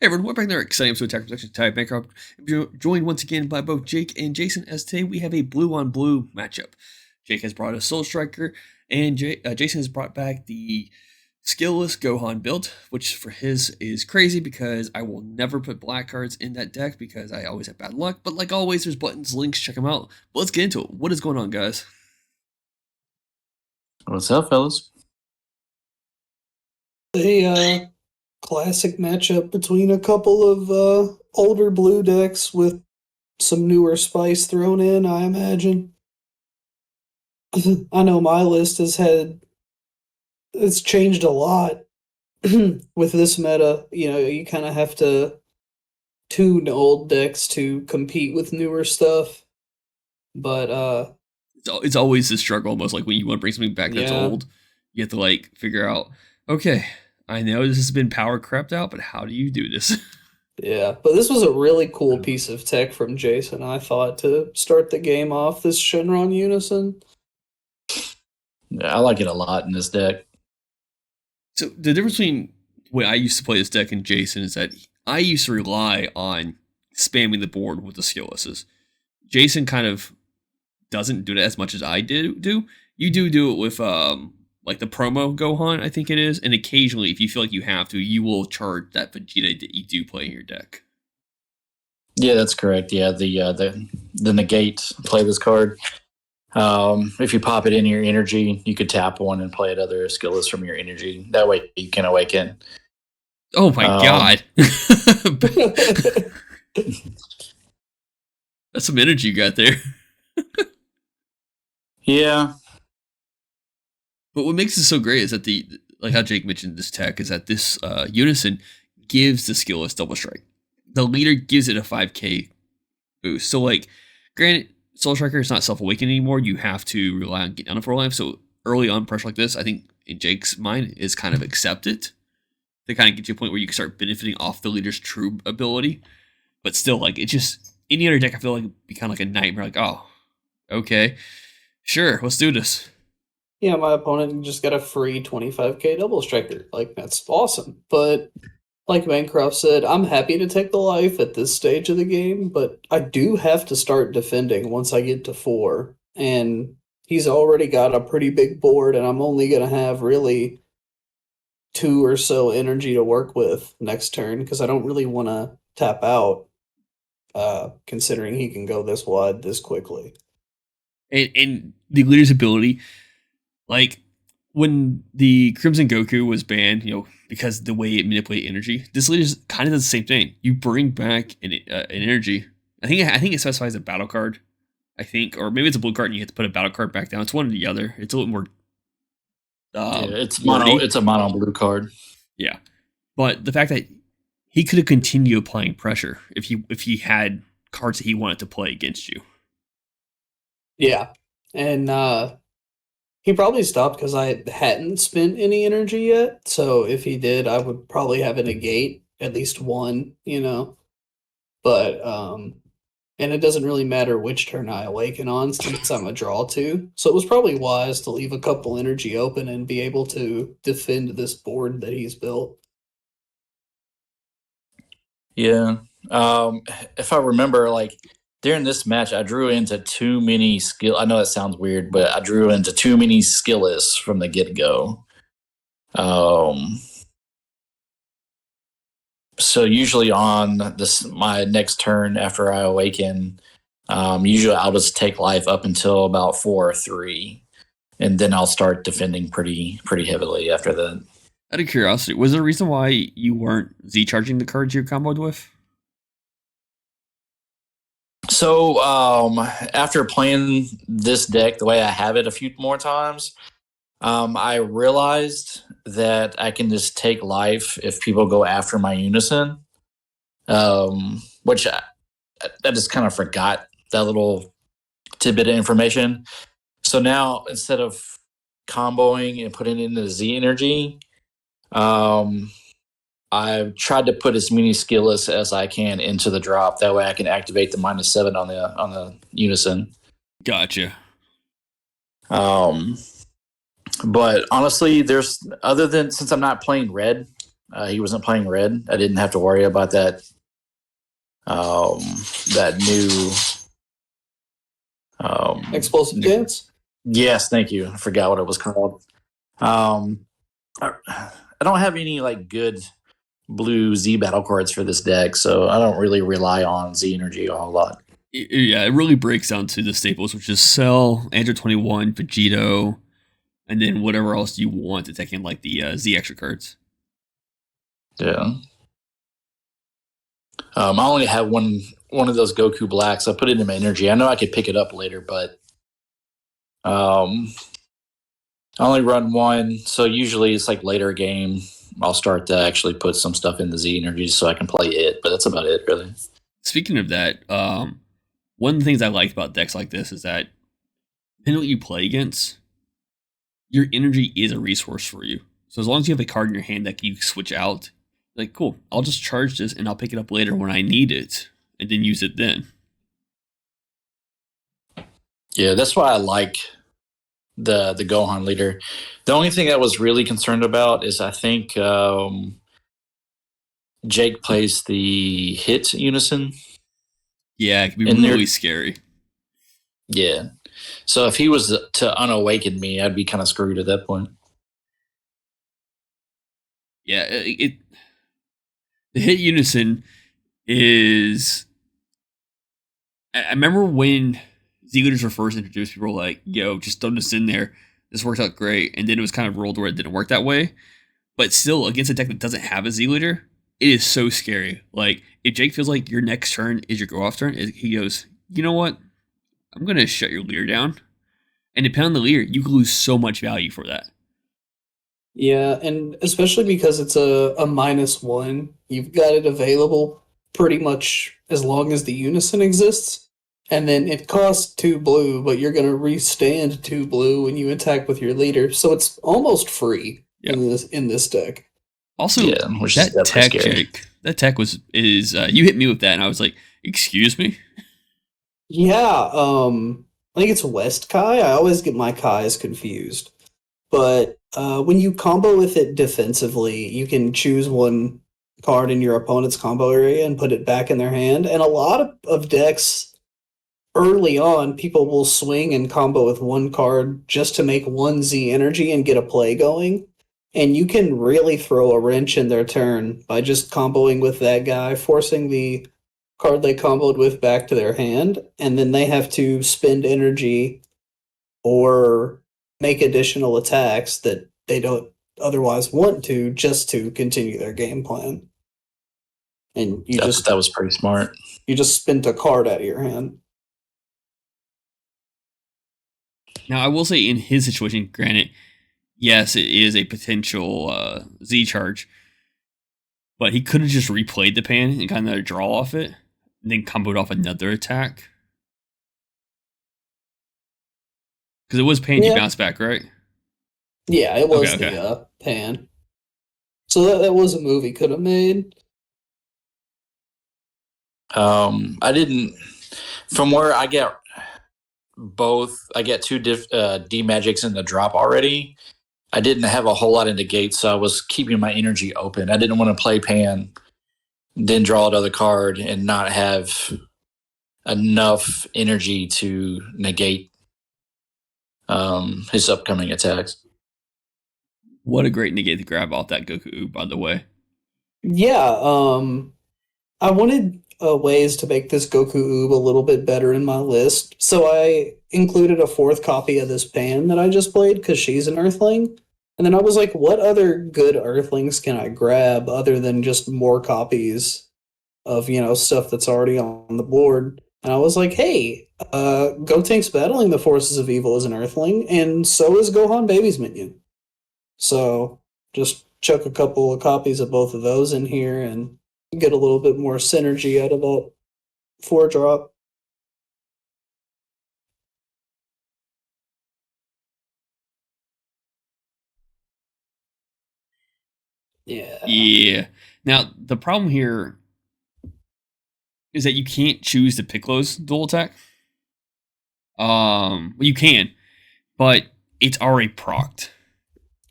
Hey everyone, welcome back to our exciting episode of Attack Protection Type Bankrupt. Joined once again by both Jake and Jason, as today we have a blue on blue matchup. Jake has brought a Soul Striker, and Jason has brought back the skillless Gohan build, which for his is crazy because I will never put black cards in that deck because I always have bad luck. But like always, there's buttons, links, check them out. But let's get into it. What is going on, guys? What's up, fellas? A classic matchup between a couple of older blue decks with some newer spice thrown in, I imagine. I know my list it's changed a lot with this meta. You know, you kind of have to tune old decks to compete with newer stuff. But It's always a struggle, almost like when you want to bring something back that's yeah, old, you have to like figure out, okay, I know this has been power crept out, but how do you do this? yeah. But this was a really cool piece of tech from Jason, I thought, to start the game off, this Shenron Unison. Yeah, I like it a lot in this deck. So the difference between the way I used to play this deck and Jason is that I used to rely on spamming the board with the skilllesses. Jason kind of doesn't do it as much as I do. You do it with like the promo Gohan, I think it is, and occasionally if you feel like you have to, you will charge that Vegeta that you do play in your deck. Yeah, that's correct. Yeah, the negate, play this card. If you pop it in your energy, you could tap one and play other skillless from your energy. That way you can awaken. Oh my god. That's some energy you got there. Yeah. But what makes it so great is that like how Jake mentioned this tech is that this Unison gives the skillless double strike. The leader gives it a 5k boost. So like, granted, Soul Striker is not self-awakened anymore. You have to rely on getting down for life. So early on pressure like this, I think in Jake's mind is kind of accept it. They kind of get to a point where you can start benefiting off the leader's true ability. But still, like, it's just any other deck I feel like it'd be kind of like a nightmare. Like, oh, okay, sure, let's do this. Yeah, my opponent just got a free 25k double striker. Like, that's awesome. But like Bancroft said, I'm happy to take the life at this stage of the game, but I do have to start defending once I get to 4. And he's already got a pretty big board, and I'm only going to have really 2 or so energy to work with next turn because I don't really want to tap out, considering he can go this wide this quickly. And the leader's ability, like when the Crimson Goku was banned, because the way it manipulates energy, this leader kind of does the same thing. You bring back an energy. I think it specifies a battle card. I think, or maybe it's a blue card and you have to put a battle card back down. It's one or the other. It's a little more. It's mono. It's a mono blue card. Yeah, but the fact that he could have continued applying pressure if he had cards that he wanted to play against you. Yeah, and he probably stopped because I hadn't spent any energy yet. So if he did, I would probably have a negate, at least one, But and it doesn't really matter which turn I awaken on since I'm a draw 2. So it was probably wise to leave a couple energy open and be able to defend this board that he's built. Yeah. If I remember, like during this match, I drew into too many skill. I know that sounds weird, but I drew into too many skillless from the get go. So usually on my next turn after I awaken, usually I'll just take life up until about 4 or 3, and then I'll start defending pretty heavily after that. Out of curiosity, was there a reason why you weren't Z charging the cards you comboed with? So after playing this deck the way I have it a few more times, I realized that I can just take life if people go after my Unison, which I just kind of forgot that little tidbit of information. So now instead of comboing and putting it into Z energy, I've tried to put as many skillless as I can into the drop. That way I can activate the -7 on the Unison. Gotcha. But honestly, since I'm not playing red, he wasn't playing red. I didn't have to worry about that. That new Explosive dance. Yes, thank you. I forgot what it was called. Um, I don't have any like good blue Z battle cards for this deck, so I don't really rely on Z energy a whole lot. Yeah, it really breaks down to the staples, which is Cell, Android 21, Vegito, and then whatever else you want attacking like the Z extra cards. Yeah. I only have one of those Goku blacks. I put it in my energy. I know I could pick it up later, but I only run one. So usually it's like later game. I'll start to actually put some stuff in the Z energy so I can play it, but that's about it, really. Speaking of that, one of the things I like about decks like this is that depending on what you play against, your energy is a resource for you. So as long as you have a card in your hand that you switch out, like cool, I'll just charge this and I'll pick it up later when I need it, and then use it then. Yeah, that's why I like the Gohan leader. The only thing I was really concerned about is I think Jake plays the hit unison. Yeah, it can be And really scary. Yeah. So if he was to unawaken me, I'd be kind of screwed at that point. Yeah, the hit unison is. I remember when Z leaders were first introduced, people were like, "Yo, just throw this in there. This worked out great." And then it was kind of rolled where it didn't work that way. But still, against a deck that doesn't have a Z leader, it is so scary. Like if Jake feels like your next turn is your go off turn, he goes, "You know what? I'm gonna shut your leader down." And depending on the leader, you can lose so much value for that. Yeah, and especially because it's a -1, you've got it available pretty much as long as the unison exists. And then it costs 2 blue, but you're gonna restand 2 blue when you attack with your leader. So it's almost free Yeah. in this deck. Also, Yeah, which is that definitely tech, scary. Jake, that tech is you hit me with that, and I was like, "Excuse me." Yeah, I think it's West Kai. I always get my Kais confused. But when you combo with it defensively, you can choose one card in your opponent's combo area and put it back in their hand. And a lot of decks early on, people will swing and combo with one card just to make one Z energy and get a play going. And you can really throw a wrench in their turn by just comboing with that guy, forcing the card they comboed with back to their hand, and then they have to spend energy or make additional attacks that they don't otherwise want to just to continue their game plan. And That was pretty smart. you just spent a card out of your hand. Now, I will say in his situation, granted, yes, it is a potential Z charge, but he could have just replayed the pan and got another draw off it, and then comboed off another attack. Because it was pan, you bounce back, right? Yeah, it was Okay. the pan. So that was a move he could have made. I didn't. From where I get both, I get 2 D magics in the drop already. I didn't have a whole lot in the gate, so I was keeping my energy open. I didn't want to play pan, then draw another card, and not have enough energy to negate his upcoming attacks. What a great negate to grab off that Goku, by the way. Yeah, I wanted ways to make this Goku Oob a little bit better in my list, so I included a 4th copy of this pan that I just played because she's an Earthling. And then I was like, what other good Earthlings can I grab other than just more copies of, stuff that's already on the board? And I was like, hey, Gotank's battling the forces of evil as an Earthling, and so is Gohan Baby's minion. So just chuck a couple of copies of both of those in here and get a little bit more synergy out of that 4-drop. Yeah. Yeah. Now, the problem here is that you can't choose the Piccolo's dual attack. Well, you can, but it's already procced.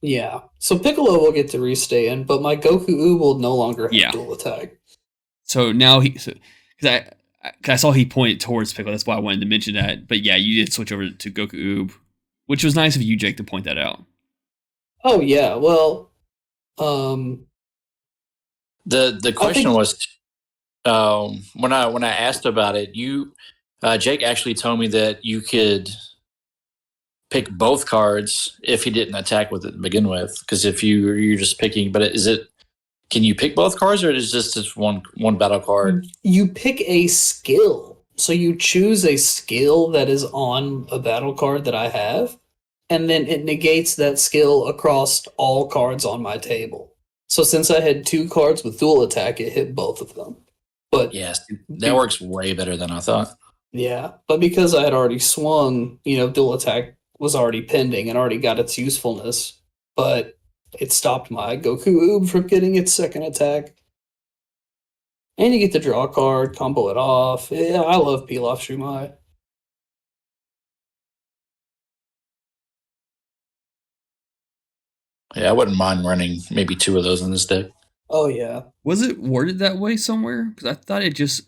Yeah. So Piccolo will get to restay in, but my Goku Oob will no longer have Yeah. dual attack. So now because I saw he pointed towards Piccolo, that's why I wanted to mention that. But yeah, you did switch over to Goku Oob, which was nice of you, Jake, to point that out. Oh yeah. Well, um, The I question think was when I asked about it, you Jake actually told me that you could pick both cards if he didn't attack with it to begin with. Because if you're just picking, but is it can you pick both cards or is this just one battle card? you pick a skill. So you choose a skill that is on a battle card that I have, and then it negates that skill across all cards on my table. So since I had two cards with dual attack, it hit both of them. But Yes, that be- works way better than I thought. yeah, but because I had already swung, dual attack was already pending and already got its usefulness, but it stopped my Goku Oob from getting its second attack. And you get to draw a card, combo it off. Yeah, I love Pilaf Shumai. Yeah, I wouldn't mind running maybe two of those in this deck. Oh yeah. Was it worded that way somewhere? Because I thought it just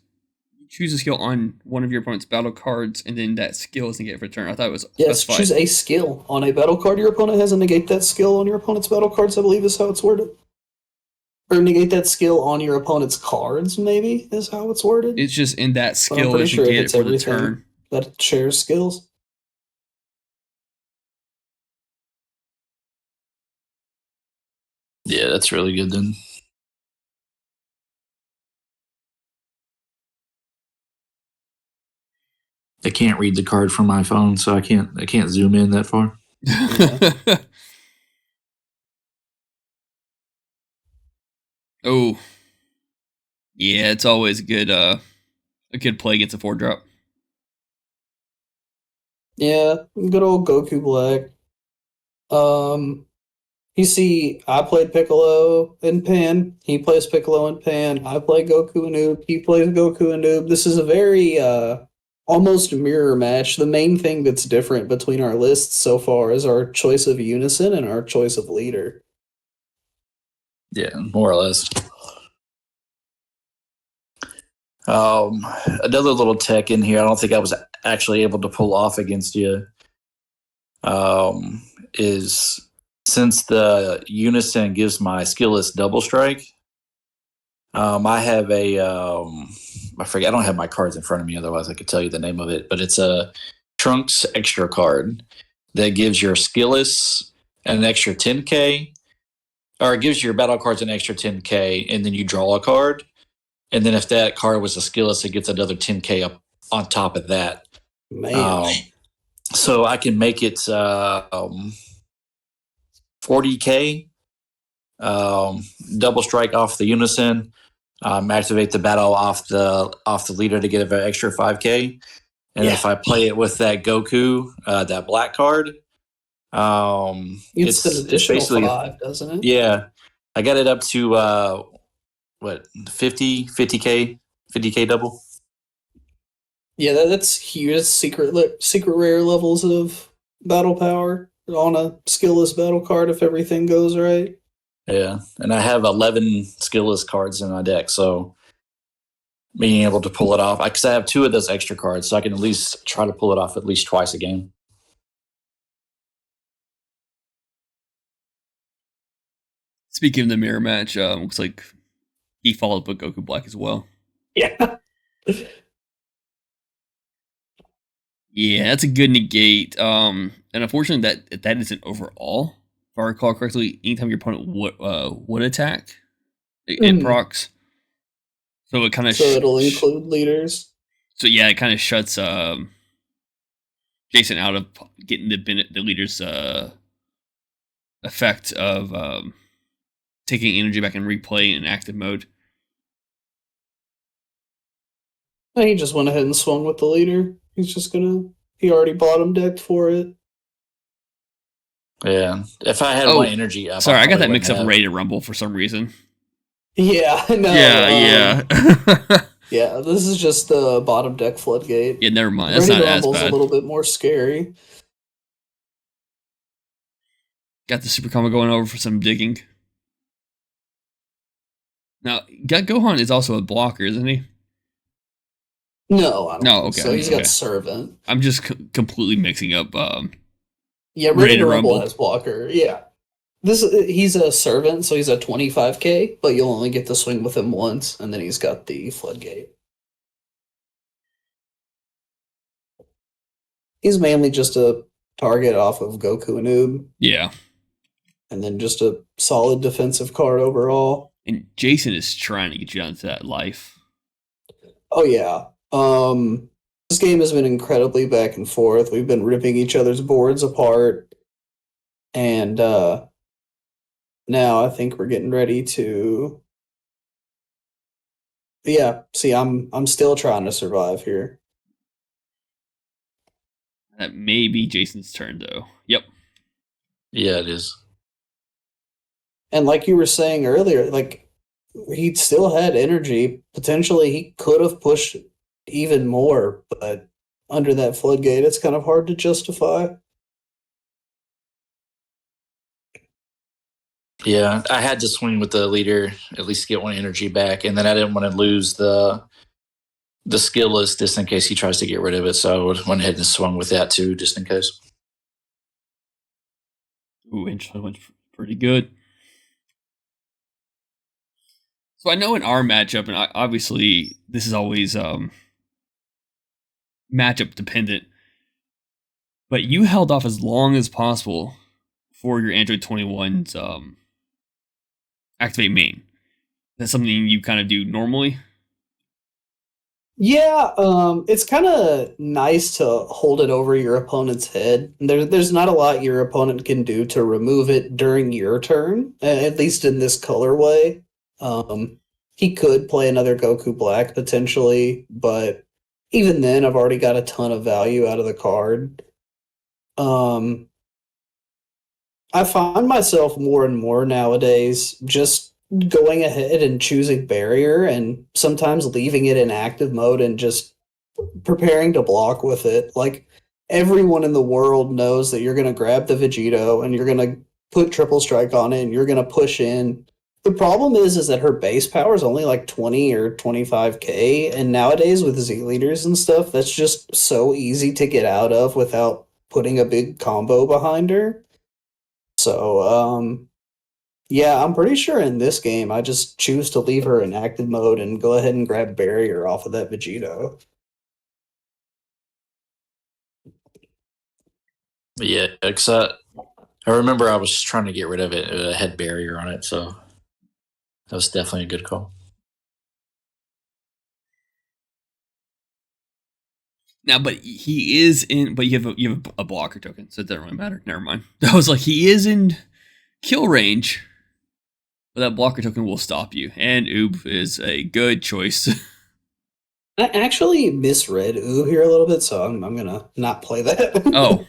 choose a skill on one of your opponent's battle cards, and then that skill is negated for turn. I thought it was Yes, specified. choose a skill on a battle card your opponent has and negate that skill on your opponent's battle cards, I believe is how it's worded. Or negate that skill on your opponent's cards, maybe, is how it's worded. It's just in that But I'm skill pretty is sure negated it's for the everything turn. that shares skills. Yeah, that's really good then. I can't read the card from my phone, so I can't zoom in that far. Yeah. Oh, yeah, it's always a good play against a 4-drop. Yeah, good old Goku Black. Um, you see, I played Piccolo and Pan. He plays Piccolo and Pan. I play Goku and Noob. He plays Goku and Noob. This is a very almost mirror match. The main thing that's different between our lists so far is our choice of unison and our choice of leader. Yeah, more or less. Another little tech in here. I don't think I was actually able to pull off against you. Is since the unison gives my skill list double strike. I have I forget. I don't have my cards in front of me. Otherwise, I could tell you the name of it. But it's a Trunks extra card that gives your skillless an extra 10k, or it gives your battle cards an extra 10k, and then you draw a card. And then if that card was a skillless, it gets another 10k up on top of that. Man, So I can make it 40k, double strike off the unison, activate the battle off the leader to get an extra 5k. And yeah, if I play it with that Goku, that black card, it's an it's additional basically 5, doesn't it? yeah. I got it up to what 50k 50k double. Yeah, that's huge. Secret rare levels of battle power on a skillless battle card if everything goes right. Yeah, and I have 11 skillless cards in my deck, so being able to pull it off, because I have two of those extra cards, so I can at least try to pull it off at least twice a game. Speaking of the mirror match, looks like he followed up with Goku Black as well. Yeah. Yeah, that's a good negate. And unfortunately, that isn't overall. If I recall correctly, anytime your opponent would attack, it procs. So it kind of So it'll include leaders. So yeah, it kind of shuts Jason out of getting the leader's effect of taking energy back and replay in active mode. And he just went ahead and swung with the leader. He already bottom decked for it. Yeah, if I had one energy up, sorry, I got that probably mix up wouldn't and have. Ready to Rumble for some reason. Yeah, no. Yeah. Yeah, this is just the bottom deck floodgate. Yeah, never mind. That's Ready not to as Rumble's bad. a little bit more scary. Got the super combo going over for some digging. Now, Gohan is also a blocker, isn't he? No, I don't No, think okay, so. He's got okay. Servant. I'm just completely mixing up. Yeah, Ready Ready to to Rumble Rumble. has blocker. Yeah. He's a servant, so he's a 25k, but you'll only get to swing with him once, and then he's got the floodgate. He's mainly just a target off of Goku and Oob, Yeah, and then just a solid defensive card overall. and Jason is trying to get you onto that life. Oh yeah. This game has been incredibly back and forth. We've been ripping each other's boards apart, and now I think we're getting ready to. Yeah, see, I'm still trying to survive here. That may be Jason's turn, though. Yep. Yeah, it is. And like you were saying earlier, like he still had energy. Potentially, he could have pushed even more, but under that floodgate, it's kind of hard to justify. Yeah, I had to swing with the leader, at least get one energy back, and then I didn't want to lose the skill list just in case he tries to get rid of it. So I went ahead and swung with that too, just in case. Ooh, interesting. Went pretty good. So I know in our matchup, and obviously this is always matchup dependent, but you held off as long as possible for your Android 21's activate main. That's something you kind of do normally. Yeah, it's kind of nice to hold it over your opponent's head. There's not a lot your opponent can do to remove it during your turn, at least in this colorway. He could play another Goku Black potentially, but even then, I've already got a ton of value out of the card. Um, I find myself more and more nowadays just going ahead and choosing barrier and sometimes leaving it in active mode and just preparing to block with it. Like everyone in the world knows that you're going to grab the Vegito and you're going to put triple strike on it and you're going to push in. The problem is that her base power is only like 20 or 25k, and nowadays with Z leaders and stuff, that's just so easy to get out of without putting a big combo behind her. So, yeah, I'm pretty sure in this game I just choose to leave her in active mode and go ahead and grab barrier off of that Vegito. But yeah, because I remember I was trying to get rid of it. It had barrier on it, so that was definitely a good call. Now, but he is in. But you have a blocker token, so it doesn't really matter. Never mind. I was like, he is in kill range, but that blocker token will stop you. And Oob is a good choice. I actually misread Ooh here a little bit, so I'm gonna not play that. Oh,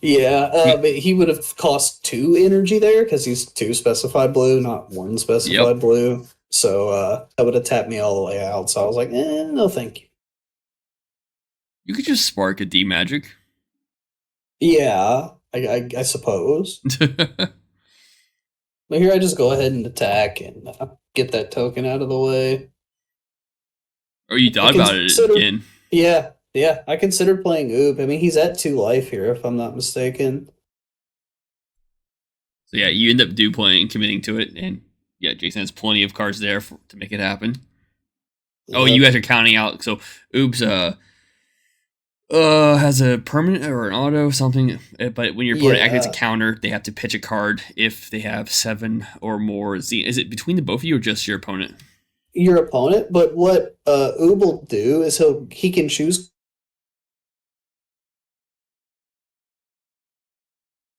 Yeah, but he would have cost 2 energy there because he's 2 specified blue, not 1 specified yep. blue. So that would have tapped me all the way out. So I was like, no, thank you. You could just spark a D magic. Yeah, I suppose. But here I just go ahead and attack and get that token out of the way. Or you thought about it again. Yeah, I considered playing Oob. I mean, he's at 2 life here, if I'm not mistaken. So yeah, you end up playing, committing to it, and yeah, Jason has plenty of cards there to make it happen. Yep. Oh, you guys are counting out. So Oops has a permanent or an auto something, but when your opponent activates a counter, they have to pitch a card if they have 7 or more Z. Is it between the both of you or just your opponent? Your opponent, but what Oob will do is he can choose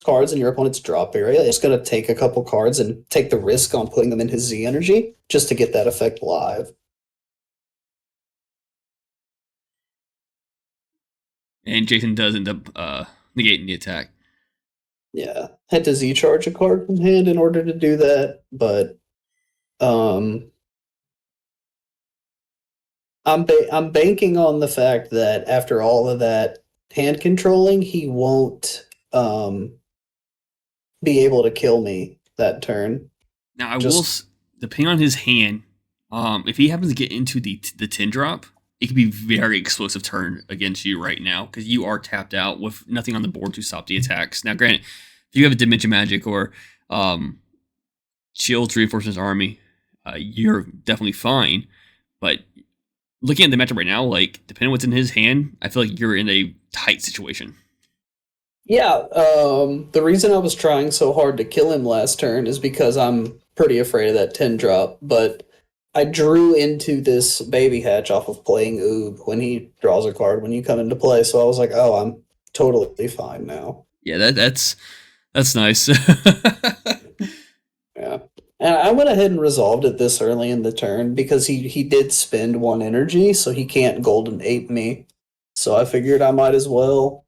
cards in your opponent's drop area. It's going to take a couple cards and take the risk on putting them in his Z energy just to get that effect live. And Jason does end up negating the attack. Yeah, had to Z charge a card from hand in order to do that, but I'm banking on the fact that after all of that hand controlling, he won't be able to kill me that turn. Now I will, Just depending on his hand, if he happens to get into the 10 drop, it could be very explosive turn against you right now because you are tapped out with nothing on the board to stop the attacks. Now, granted, if you have a Dimension Magic or Shields Reinforcements Army, you're definitely fine. But looking at the matchup right now, like depending on what's in his hand, I feel like you're in a tight situation. yeah. The reason I was trying so hard to kill him last turn is because I'm pretty afraid of that 10 drop, but I drew into this baby hatch off of playing Oob when he draws a card when you come into play, so I was like, oh, I'm totally fine now. Yeah, that's nice. Yeah. And I went ahead and resolved it this early in the turn because he did spend one energy, so he can't golden ape me. So I figured I might as well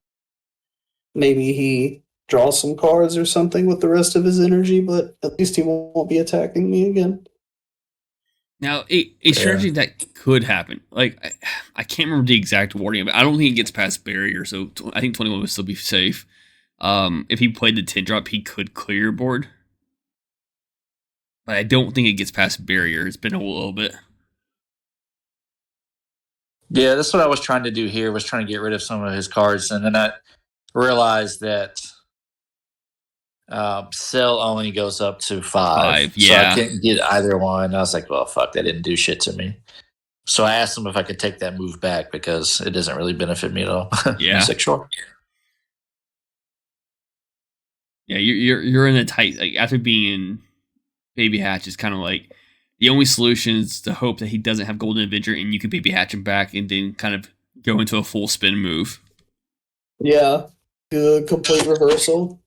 maybe he draws some cards or something with the rest of his energy, but at least he won't be attacking me again. Now, a strategy that could happen, like I can't remember the exact wording, but I don't think it gets past barrier, so I think 21 would still be safe. If he played the 10 drop, he could clear your board, but I don't think it gets past barrier. It's been a little bit. Yeah, that's what I was trying to do here. Was trying to get rid of some of his cards, and then I realized that sell only goes up to 5. So Yeah. I couldn't get either one. I was like, well, fuck, that didn't do shit to me. So I asked him if I could take that move back because it doesn't really benefit me at all. Yeah. He's like, sure. Yeah, you're in a tight, like after being in baby hatch is kind of like the only solution is to hope that he doesn't have golden adventure and you can baby hatch him back and then kind of go into a full spin move. Yeah. Good complete reversal.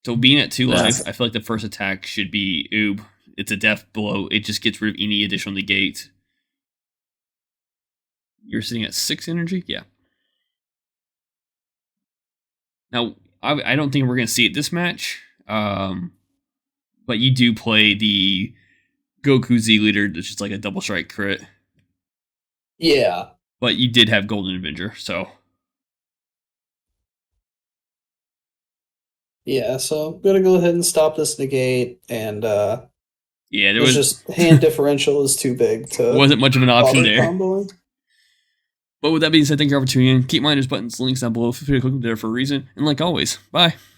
So being at 2 life, I feel like the first attack should be Oob. It's a death blow. It just gets rid of any additional negate. You're sitting at 6 energy? Yeah. Now, I don't think we're going to see it this match. But you do play the Goku Z leader, which is like a double strike crit. Yeah. But you did have Golden Avenger, so. Yeah, so I'm gonna go ahead and stop this negate, and yeah, there it's was just hand differential is too big to wasn't much of an option bother there. comboing. But with that being said, thank you all for tuning in. Keep in mind there's buttons, links down below. Feel free to click them there for a reason. And like always, bye.